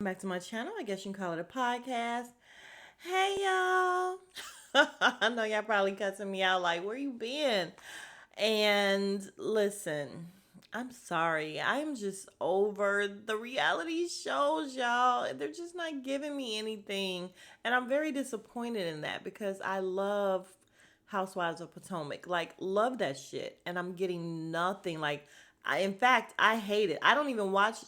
Back to my channel. I guess you can call it a podcast. Hey y'all. I know y'all probably cussing me out like, where you been? And listen, I'm sorry. I'm just over the reality shows, y'all. They're just not giving me anything. And I'm very disappointed in that because I love Housewives of Potomac. Like, love that shit. And I'm getting nothing. Like, in fact, I hate it. I don't even watch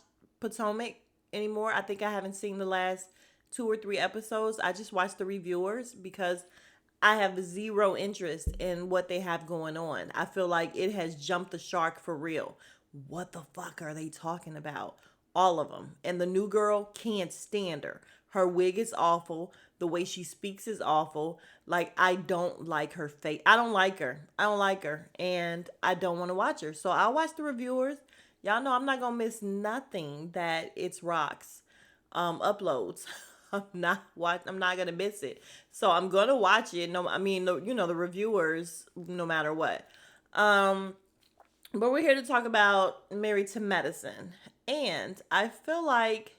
Potomac anymore. I think I haven't seen the last two or three episodes. I just watch the reviewers because I have zero interest in what they have going on. I feel like it has jumped the shark for real. What the fuck are they talking about? All of them. And the new girl can't stand her. Her wig is awful. The way she speaks is awful. Like, I don't like her face. I don't like her. I don't like her. And I don't want to watch her. So I'll watch the reviewers. Y'all know I'm not going to miss nothing that It's Rocks uploads. I'm not gonna miss it. So I'm gonna watch it. No, I mean, the reviewers, no matter what. Um, but we're here to talk about Married to Medicine, and I feel like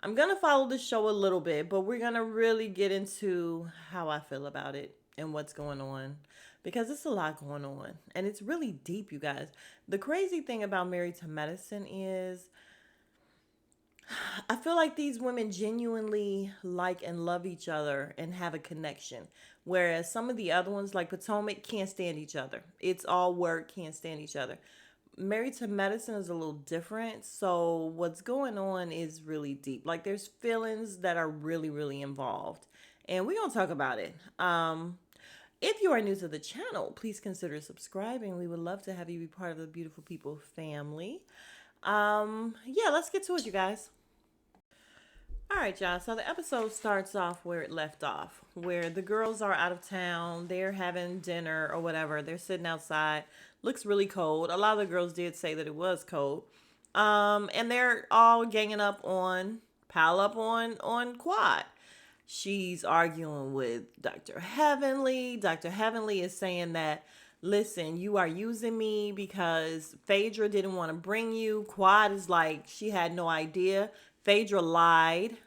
I'm gonna follow the show a little bit, but we're gonna really get into how I feel about it and what's going on. Because it's a lot going on and it's really deep, you guys. The crazy thing about Married to Medicine is I feel like these women genuinely like and love each other and have a connection. Whereas some of the other ones, like Potomac, can't stand each other. It's all work, can't stand each other. Married to Medicine is a little different. So what's going on is really deep. Like there's feelings that are really, really involved. And we're going to talk about it. If you are new to the channel, please consider subscribing. We would love to have you be part of the Beautiful People family. Yeah, let's get to it, you guys. All right, y'all. So the episode starts off where it left off, where the girls are out of town. They're having dinner or whatever. They're sitting outside. Looks really cold. A lot of the girls did say that it was cold. And they're all ganging up on, pile up on Quad. She's arguing with Dr. Heavenly. Dr. Heavenly is saying that, listen, you are using me because Phaedra didn't want to bring you. Quad is like, she had no idea. Phaedra lied.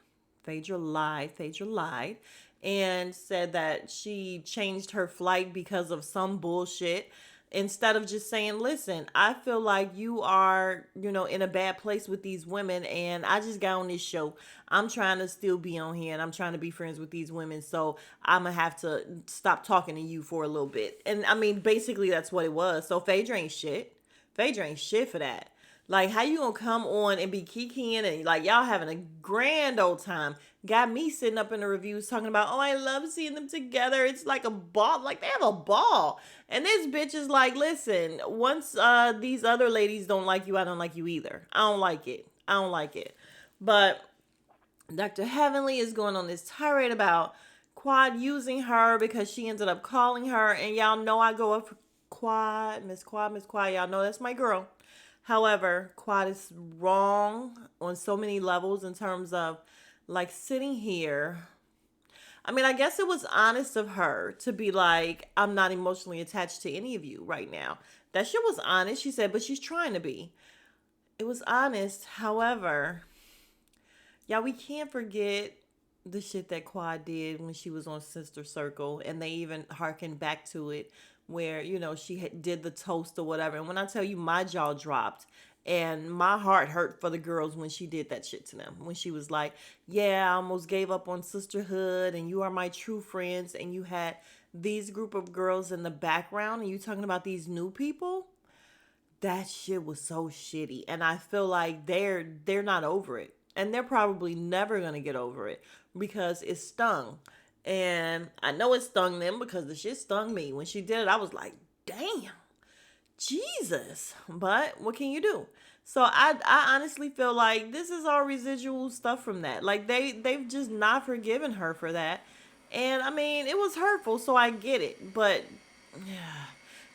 Phaedra lied. Phaedra lied and said that she changed her flight because of some bullshit instead of just saying, listen, I feel like you are, in a bad place with these women and I just got on this show. I'm trying to still be on here and I'm trying to be friends with these women. So I'm going to have to stop talking to you for a little bit. And I mean, basically that's what it was. So Phaedra ain't shit. Phaedra ain't shit for that. Like, how you gonna come on and be kikiing and like y'all having a grand old time? Got me sitting up in the reviews talking about, oh, I love seeing them together. It's like a ball. Like they have a ball. And this bitch is like, listen, once these other ladies don't like you, I don't like you either. I don't like it. I don't like it. But Dr. Heavenly is going on this tirade about Quad using her because she ended up calling her. And y'all know I go up for Quad, Miss Quad, Miss Quad. Y'all know that's my girl. However, Quad is wrong on so many levels in terms of like sitting here. I mean, I guess it was honest of her to be like, I'm not emotionally attached to any of you right now. That shit was honest. She said, but she's trying to be. It was honest. However, yeah, we can't forget the shit that Quad did when she was on Sister Circle, and they even harkened back to it where she did the toast or whatever. And when I tell you, my jaw dropped and my heart hurt for the girls when she did that shit to them. When she was like, "Yeah, I almost gave up on sisterhood, and you are my true friends," and you had these group of girls in the background, and you talking about these new people. That shit was so shitty, and I feel like they're not over it, and they're probably never gonna get over it because it stung. And I know it stung them because the shit stung me. When she did it, I was like, damn, Jesus. But what can you do? So I honestly feel like this is all residual stuff from that. Like they've just not forgiven her for that. And I mean, it was hurtful, so I get it. But yeah.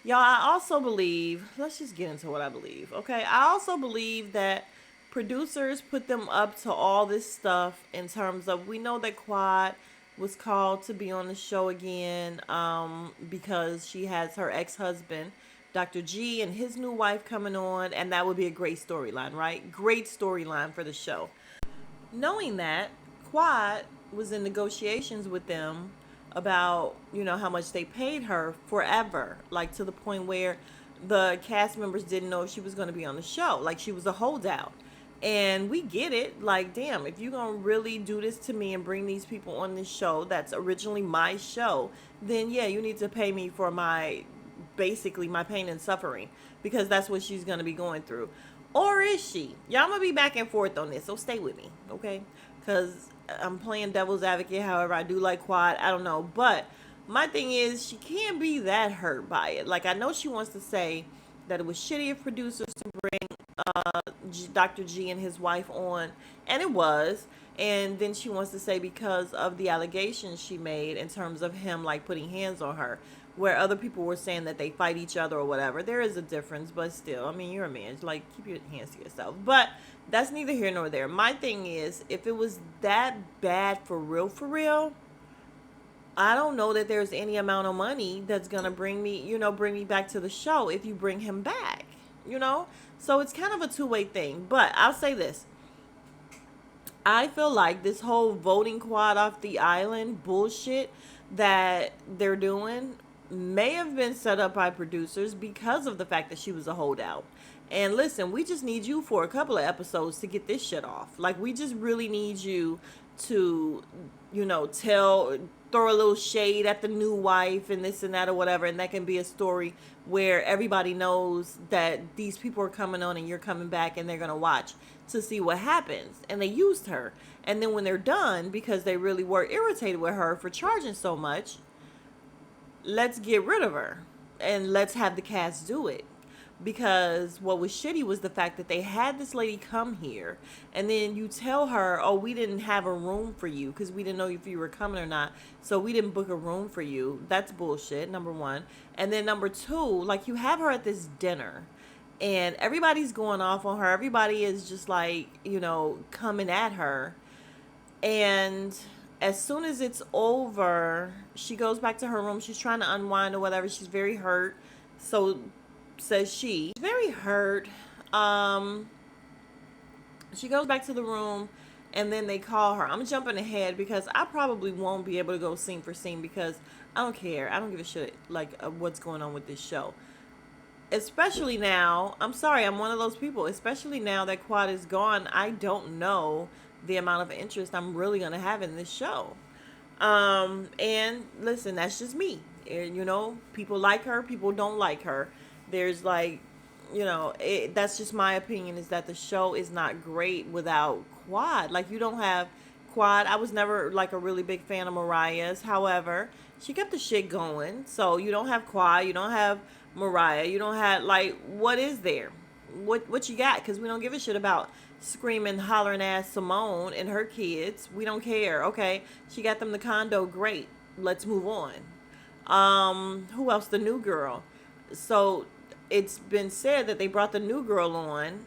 Y'all, I also believe, let's just get into what I believe, okay? I also believe that producers put them up to all this stuff in terms of, we know that Quad was called to be on the show again because she has her ex-husband, Dr. G, and his new wife coming on, and that would be a great storyline, right? Great storyline for the show. Knowing that, Quad was in negotiations with them about, how much they paid her forever, like to the point where the cast members didn't know if she was going to be on the show. Like she was a holdout. And we get it. Like, damn, if you're going to really do this to me and bring these people on this show that's originally my show, then yeah, you need to pay me for basically my pain and suffering, because that's what she's going to be going through. Or is she? Y'all gonna be back and forth on this, so stay with me, okay? Because I'm playing devil's advocate. However, I do like Quad. I don't know, but my thing is, she can't be that hurt by it. Like, I know she wants to say that it was shitty of producers to bring Dr. G and his wife on, and it was. And then she wants to say because of the allegations she made in terms of him like putting hands on her, where other people were saying that they fight each other or whatever. There is a difference, but still, I mean, you're a man. It's like, keep your hands to yourself. But that's neither here nor there. My thing is, if it was that bad for real, I don't know that there's any amount of money that's gonna bring me back to the show if you bring him back, you know? So it's kind of a two-way thing. But I'll say this. I feel like this whole voting Quad off the island bullshit that they're doing may have been set up by producers because of the fact that she was a holdout. And listen, we just need you for a couple of episodes to get this shit off. Like, we just really need you to, throw a little shade at the new wife and this and that or whatever. And that can be a story where everybody knows that these people are coming on and you're coming back and they're going to watch to see what happens. And they used her. And then when they're done, because they really were irritated with her for charging so much, let's get rid of her and let's have the cast do it. Because what was shitty was the fact that they had this lady come here and then you tell her, oh, we didn't have a room for you because we didn't know if you were coming or not, so we didn't book a room for you. That's bullshit, number one. And then number two, like, you have her at this dinner and everybody's going off on her. Everybody is just like, coming at her. And as soon as it's over, she goes back to her room. She's trying to unwind or whatever. She's very hurt. So says she. Very hurt. Um, she goes back to the room and then they call her. I'm jumping ahead because I probably won't be able to go scene for scene because I don't care. I don't give a shit like what's going on with this show. Especially now, I'm sorry, I'm one of those people. Especially now that Quad is gone, I don't know the amount of interest I'm really gonna have in this show. And listen, that's just me. People like her, people don't like her. There's like, that's just my opinion, is that the show is not great without Quad. Like, you don't have Quad. I was never like a really big fan of Mariah's. However, she kept the shit going. So you don't have Quad, you don't have Mariah, you don't have, like, what is there? What you got? Because we don't give a shit about screaming, hollering ass Simone and her kids. We don't care. Okay, she got them the condo. Great. Let's move on. Who else? The new girl. So it's been said that they brought the new girl on,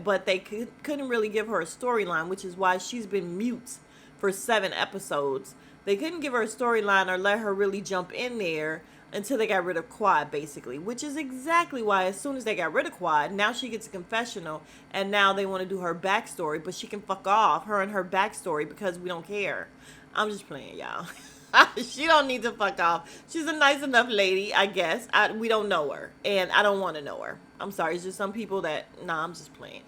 but they couldn't really give her a storyline, which is why she's been mute for 7 episodes. They couldn't give her a storyline or let her really jump in there until they got rid of Quad, basically, which is exactly why as soon as they got rid of Quad, now she gets a confessional and now they want to do her backstory, but she can fuck off, her and her backstory, because we don't care. I'm just playing, y'all. She don't need to fuck off. She's a nice enough lady, I guess. We don't know her, and I don't want to know her. I'm sorry. It's just some people that, nah, I'm just playing.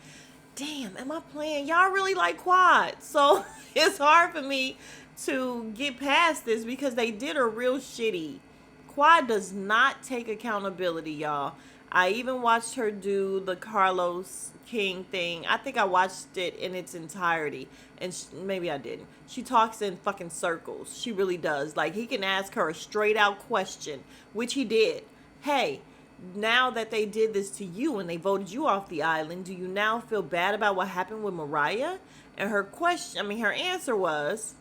Damn, am I playing? Y'all really like Quad. So it's hard for me to get past this because they did her real shitty. Quad does not take accountability, y'all. I even watched her do the Carlos King thing. I think I watched it in its entirety. And maybe I didn't. She talks in fucking circles. She really does. Like, he can ask her a straight out question, which he did. Hey, now that they did this to you and they voted you off the island, do you now feel bad about what happened with Mariah? And her answer was,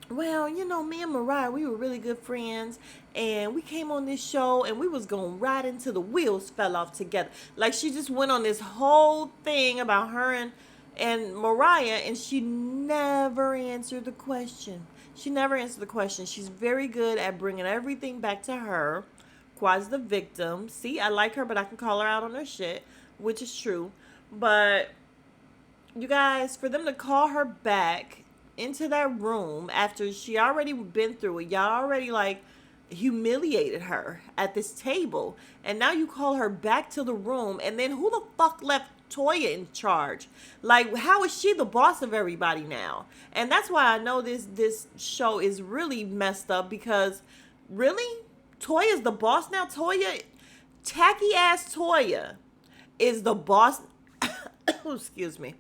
well, me and Mariah, we were really good friends, and we came on this show, and we was going right until the wheels fell off together. Like, she just went on this whole thing about her and Mariah, and she never answered the question. She never answered the question. She's very good at bringing everything back to her. Quad's the victim. See, I like her, but I can call her out on her shit, which is true. But You guys, for them to call her back into that room after she already been through it, y'all already like humiliated her at this table, and now you call her back to the room, and then who the fuck left Toya in charge? Like, how is she the boss of everybody now? And that's why I know this show is really messed up, because really, Toya's the boss now. Toya, tacky ass Toya, is the boss. Excuse me.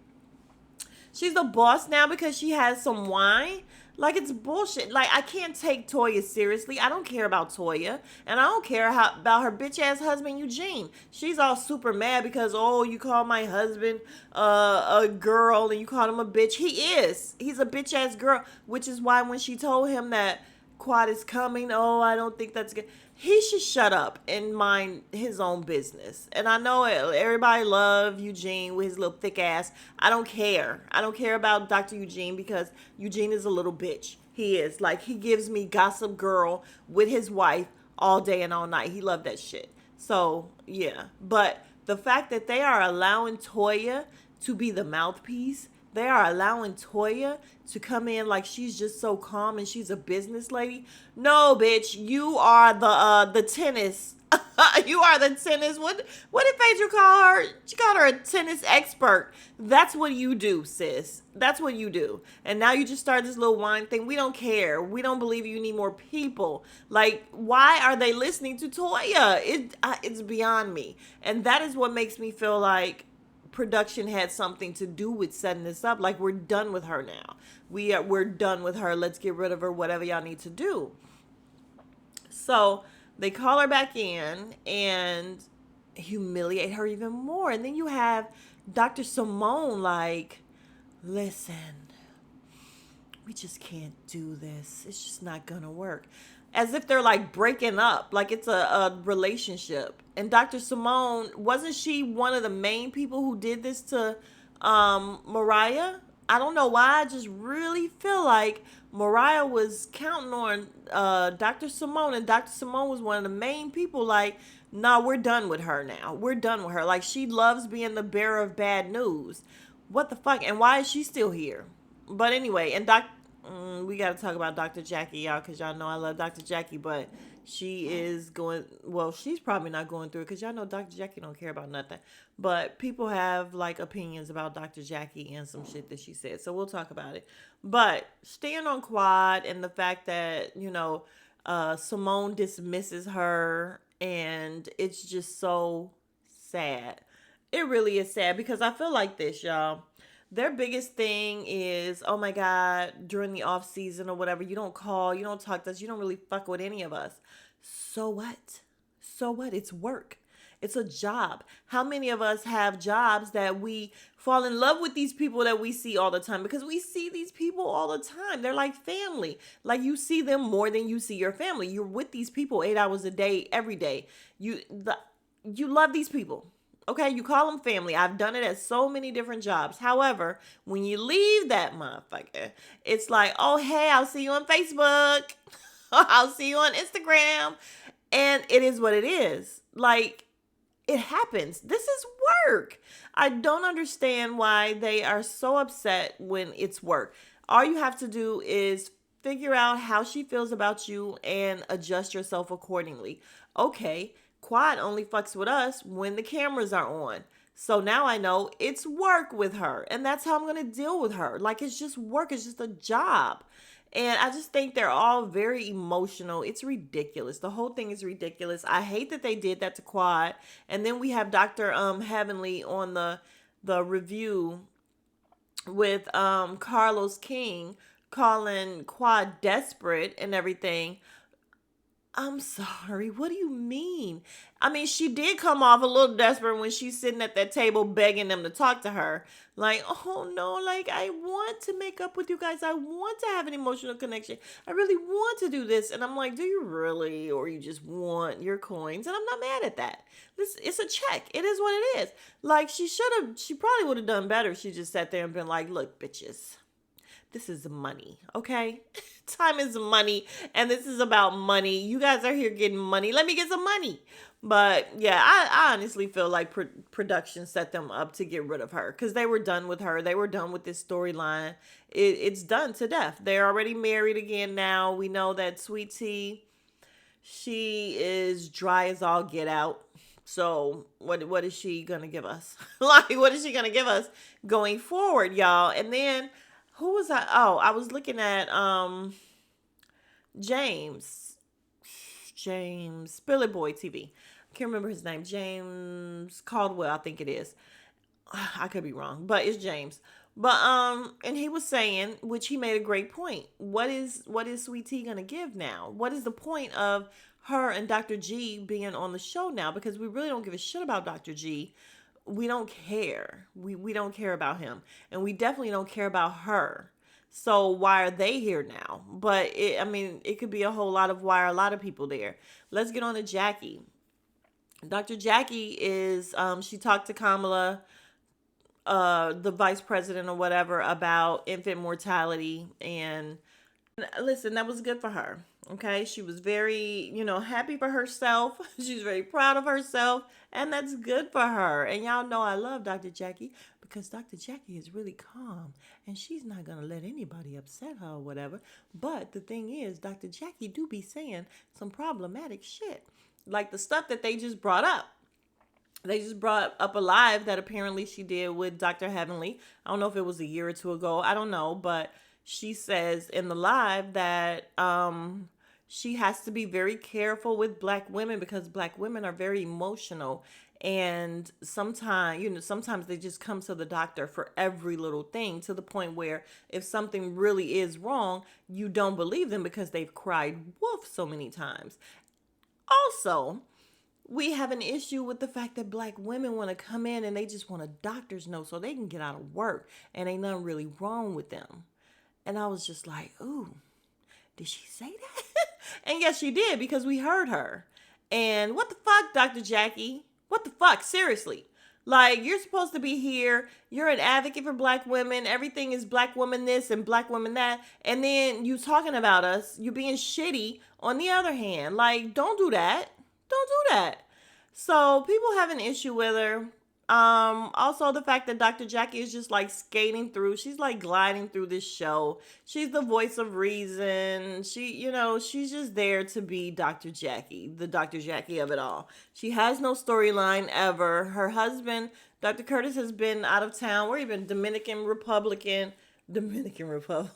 She's the boss now because she has some wine. Like, it's bullshit. Like, I can't take Toya seriously. I don't care about Toya. And I don't care about her bitch ass husband, Eugene. She's all super mad because, oh, you call my husband a girl and you call him a bitch. He is. He's a bitch ass girl. Which is why when she told him that Quad is coming, oh, I don't think that's good. He should shut up and mind his own business. And I know everybody love Eugene with his little thick ass. I don't care. I don't care about Dr. Eugene because Eugene is a little bitch. He is. Like, he gives me Gossip Girl with his wife all day and all night. He loved that shit. So, yeah. But the fact that they are allowing Toya to be the mouthpiece, they are allowing Toya to come in like she's just so calm and she's a business lady. No, bitch, you are the tennis. You are the tennis. What did Phaedra call her? She called her a tennis expert. That's what you do, sis. That's what you do. And now you just start this little wine thing. We don't care. We don't believe you need more people. Like, why are they listening to Toya? It's beyond me. And that is what makes me feel like production had something to do with setting this up. Like, we're done with her now. We're done with her. Let's get rid of her. Whatever y'all need to do. So they call her back in and humiliate her even more. And then you have Dr. Simone like, listen, we just can't do this. It's just not gonna work. As if they're like breaking up, like it's a relationship. And Dr. Simone, wasn't she one of the main people who did this to Mariah? I don't know why. I just really feel like Mariah was counting on Dr. Simone, and Dr. Simone was one of the main people. Like, nah, we're done with her now. We're done with her. Like, she loves being the bearer of bad news. What the fuck? And why is she still here? But anyway, and we got to talk about Dr. Jackie, y'all, because y'all know I love Dr. Jackie, but she is going, well, she's probably not going through it because y'all know Dr. Jackie don't care about nothing. But people have like opinions about Dr. Jackie and some shit that she said. So we'll talk about it. But staying on Quad and the fact that, Simone dismisses her, and it's just so sad. It really is sad because I feel like this, y'all. Their biggest thing is, oh my God, during the off season or whatever, you don't call, you don't talk to us, you don't really fuck with any of us. So what? So what? It's work. It's a job. How many of us have jobs that we fall in love with these people that we see all the time? Because we see these people all the time. They're like family. Like, you see them more than you see your family. You're with these people 8 hours a day, every day. You love these people. Okay, you call them family. I've done it at so many different jobs. However, when you leave that motherfucker, it's like, oh, hey, I'll see you on Facebook. I'll see you on Instagram. And it is what it is. Like, it happens. This is work. I don't understand why they are so upset when it's work. All you have to do is figure out how she feels about you and adjust yourself accordingly. Okay, Quad only fucks with us when the cameras are on. So now I know it's work with her, and that's how I'm going to deal with her. Like, it's just work. It's just a job. And I just think they're all very emotional. It's ridiculous. The whole thing is ridiculous. I hate that they did that to Quad. And then we have Dr. Heavenly on the review with Carlos King calling Quad desperate and everything. I'm sorry. What do you mean? I mean, she did come off a little desperate when she's sitting at that table begging them to talk to her. Like, oh no, like, I want to make up with you guys. I want to have an emotional connection. I really want to do this. And I'm like, do you really? Or you just want your coins? And I'm not mad at that. It's a check. It is what it is. Like, she probably would have done better. She just sat there and been like, look, bitches. this is money, okay? Time is money, and this is about money. You guys are here getting money. Let me get some money. But yeah, I honestly feel like production set them up to get rid of her because they were done with her. They were done with this storyline. It's done to death. They're already married again now. We know that Sweet Tea, she is dry as all get out. So what is she gonna give us? Like, what is she gonna give us going forward, y'all? And then who was I? Oh, I was looking at James Billy Boy TV. I can't remember his name. James Caldwell, I think it is. I could be wrong, but it's James. But and he was saying, which he made a great point. What is Sweet Tea gonna give now? What is the point of her and Dr. G being on the show now? Because we really don't give a shit about Dr. G. We don't care. We don't care about him, and we definitely don't care about her. So why are they here now? But I mean, it could be a whole lot of why are a lot of people there. Let's get on to Jackie. Dr. Jackie is she talked to Kamala, the vice president or whatever, about infant mortality. And listen, that was good for her. Okay, she was very, happy for herself. She's very proud of herself, and that's good for her. And y'all know I love Dr. Jackie because Dr. Jackie is really calm, and she's not gonna let anybody upset her or whatever. But the thing is, Dr. Jackie do be saying some problematic shit, like the stuff that they just brought up. They just brought up a live that apparently she did with Dr. Heavenly. I don't know if it was a year or two ago. I don't know, but she says in the live that she has to be very careful with black women because black women are very emotional, and sometimes they just come to the doctor for every little thing, to the point where if something really is wrong, you don't believe them because they've cried wolf so many times. Also, we have an issue with the fact that black women want to come in and they just want a doctor's note so they can get out of work and ain't nothing really wrong with them. And I was just like, ooh, did she say that? And yes, she did, because we heard her. And what the fuck, Dr. Jackie? What the fuck? Seriously. Like, you're supposed to be here. You're an advocate for black women. Everything is black woman this and black woman that. And then you talking about us. You being shitty on the other hand. Like, don't do that. Don't do that. So people have an issue with her. Also the fact that Dr. Jackie is just like skating through. She's like gliding through this show. She's the voice of reason. She's just there to be Dr. Jackie, the Dr. Jackie of it all. She has no storyline ever. Her husband, Dr. Curtis, has been out of town. Where he been? Dominican Republic. Dominican Republic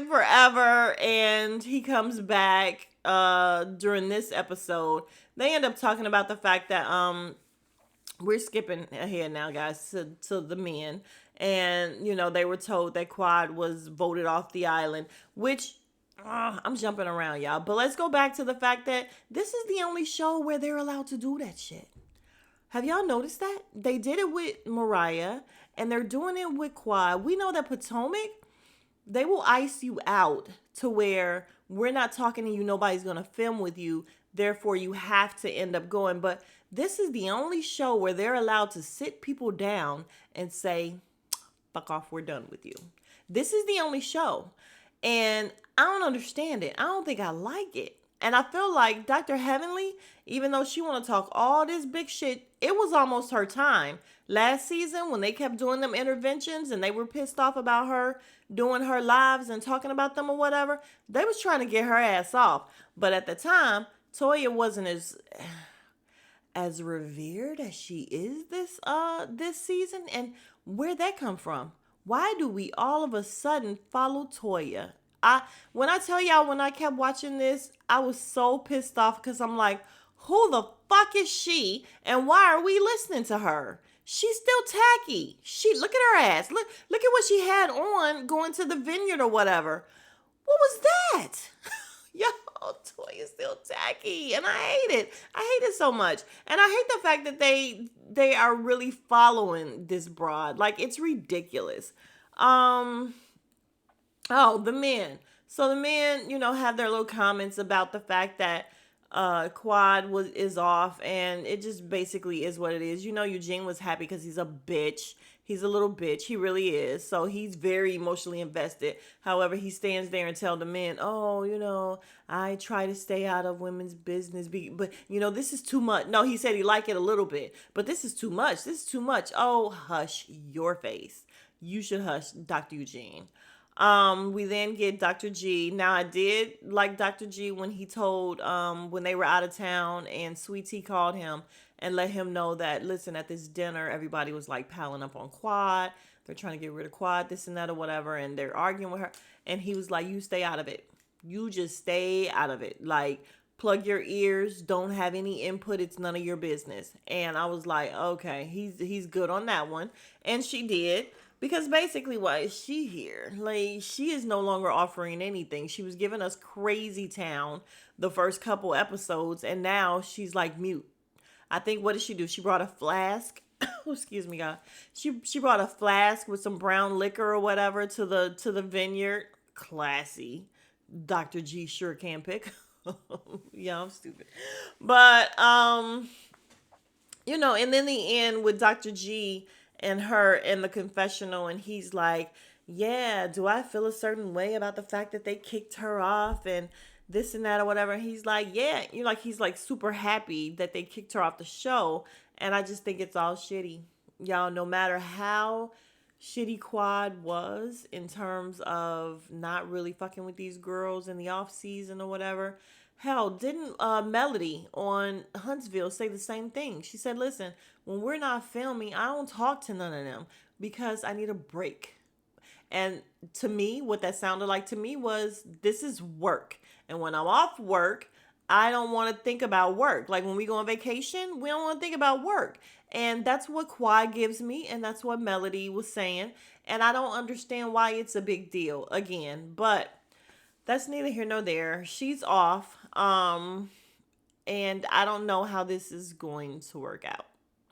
forever, and he comes back during this episode. They end up talking about the fact that we're skipping ahead now, guys, to the men. And they were told that Quad was voted off the island, which I'm jumping around, y'all, but let's go back to the fact that this is the only show where they're allowed to do that shit. Have y'all noticed that? They did it with Mariah, and they're doing it with Quad. We know that Potomac, they will ice you out to where we're not talking to you. Nobody's going to film with you. Therefore, you have to end up going. But this is the only show where they're allowed to sit people down and say, fuck off, we're done with you. This is the only show. And I don't understand it. I don't think I like it. And I feel like Dr. Heavenly, even though she want to talk all this big shit, it was almost her time. Last season, when they kept doing them interventions and they were pissed off about her doing her lives and talking about them or whatever, they was trying to get her ass off. But at the time, Toya wasn't as revered as she is this season. And where'd that come from? Why do we all of a sudden follow Toya? When I tell y'all, when I kept watching this, I was so pissed off because I'm like, who the fuck is she? And why are we listening to her? She's still tacky. Look at her ass. Look at what she had on going to the vineyard or whatever. What was that? Yo, Toya's still tacky, and I hate it. I hate it so much. And I hate the fact that they are really following this broad. Like, it's ridiculous. The men. So the men, have their little comments about the fact that Quad is off, and it just basically is what it is. Eugene was happy because he's a bitch. He's a little bitch. He really is. So he's very emotionally invested. However, he stands there and tell the men, "Oh, I try to stay out of women's business, but this is too much." No, he said he liked it a little bit, but this is too much. This is too much. Oh, hush your face. You should hush, Dr. Eugene. We then get Dr. G. Now I did like Dr. G when he told when they were out of town and Sweet Tea called him and let him know that, listen, at this dinner everybody was like piling up on Quad. They're trying to get rid of Quad, this and that or whatever, and they're arguing with her. And he was like, "You stay out of it. You just stay out of it. Like, plug your ears, don't have any input, it's none of your business." And I was like, okay, he's good on that one. And she did. Because basically, why is she here? Like, she is no longer offering anything. She was giving us Crazy Town the first couple episodes, and now she's like mute. I think, what did she do? She brought a flask. Excuse me, God. She brought a flask with some brown liquor or whatever to the vineyard. Classy. Dr. G sure can pick. Yeah, I'm stupid. But and then the end with Dr. G and her in the confessional, and he's like, "Yeah, do I feel a certain way about the fact that they kicked her off and this and that or whatever?" And he's like, "Yeah," he's like super happy that they kicked her off the show, and I just think it's all shitty, y'all. No matter how shitty Quad was in terms of not really fucking with these girls in the off season or whatever. Hell, didn't Melody on Huntsville say the same thing? She said, "Listen, when we're not filming, I don't talk to none of them because I need a break." And to me, what that sounded like to me was, this is work. And when I'm off work, I don't want to think about work. Like when we go on vacation, we don't want to think about work. And that's what Quad gives me. And that's what Melody was saying. And I don't understand why it's a big deal again. But that's neither here nor there. She's off. And I don't know how this is going to work out.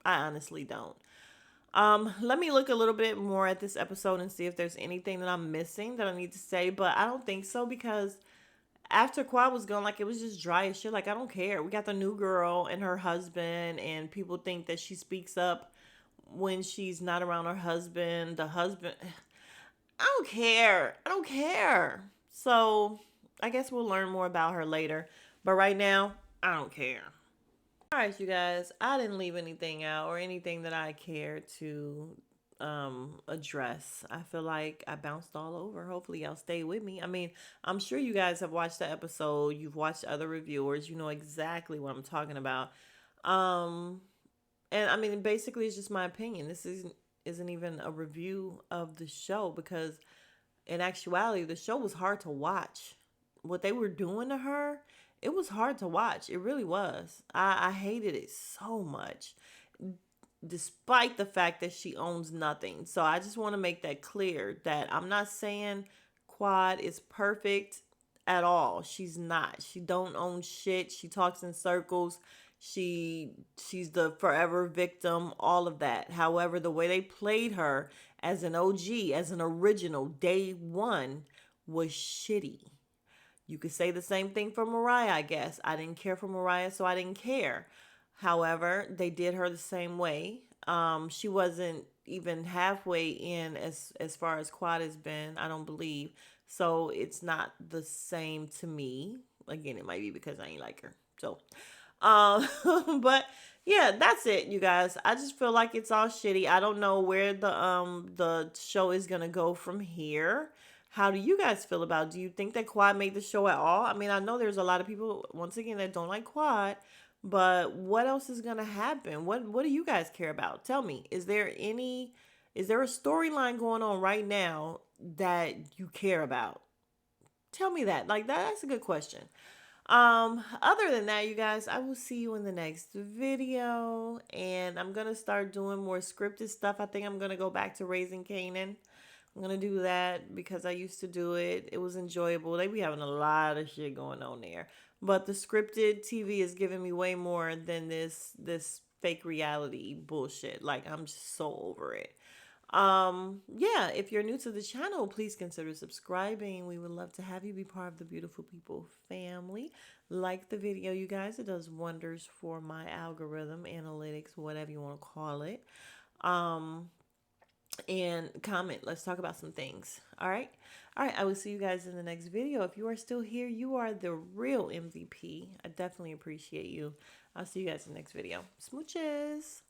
I honestly don't. Let me look a little bit more at this episode and see if there's anything that I'm missing that I need to say, but I don't think so, because after Quad was gone, like, it was just dry as shit. Like, I don't care. We got the new girl and her husband, and people think that she speaks up when she's not around her husband. The husband, I don't care. I don't care. So I guess we'll learn more about her later. But right now, I don't care. All right, you guys, I didn't leave anything out or anything that I care to address. I feel like I bounced all over. Hopefully y'all stay with me. I mean, I'm sure you guys have watched the episode, you've watched other reviewers, you know exactly what I'm talking about. Um and I mean, basically it's just my opinion. This isn't even a review of the show, because in actuality the show was hard to watch. What they were doing to her, it was hard to watch. It really was. I hated it so much, despite the fact that she owns nothing. So I just want to make that clear, that I'm not saying Quad is perfect at all. She's not. She don't own shit. She talks in circles. She's the forever victim, all of that. However, the way they played her as an OG, as an original day one, was shitty. You could say the same thing for Mariah, I guess. I didn't care for Mariah, so I didn't care. However, they did her the same way. She wasn't even halfway in as far as Quad has been, I don't believe. So it's not the same to me. Again, it might be because I ain't like her. So, um, but yeah, that's it, you guys. I just feel like it's all shitty. I don't know where the show is gonna go from here. How do you guys feel about it? Do you think that Quad made the show at all? I mean, I know there's a lot of people, once again, that don't like Quad, but what else is gonna happen? What do you guys care about? Tell me. Is there a storyline going on right now that you care about? Tell me that. Like, that's a good question. Other than that, you guys, I will see you in the next video, and I'm gonna start doing more scripted stuff. I think I'm gonna go back to Raising Canaan. I'm gonna do that because I used to do it. It was enjoyable. They be having a lot of shit going on there. But the scripted TV is giving me way more than this fake reality bullshit. Like, I'm just so over it. Yeah, if you're new to the channel, please consider subscribing. We would love to have you be part of the Beautiful People family. Like the video, you guys. It does wonders for my algorithm, analytics, whatever you want to call it. Um and comment. Let's talk about some things. All right. All right. I will see you guys in the next video. If you are still here, you are the real MVP. I definitely appreciate you. I'll see you guys in the next video. Smooches.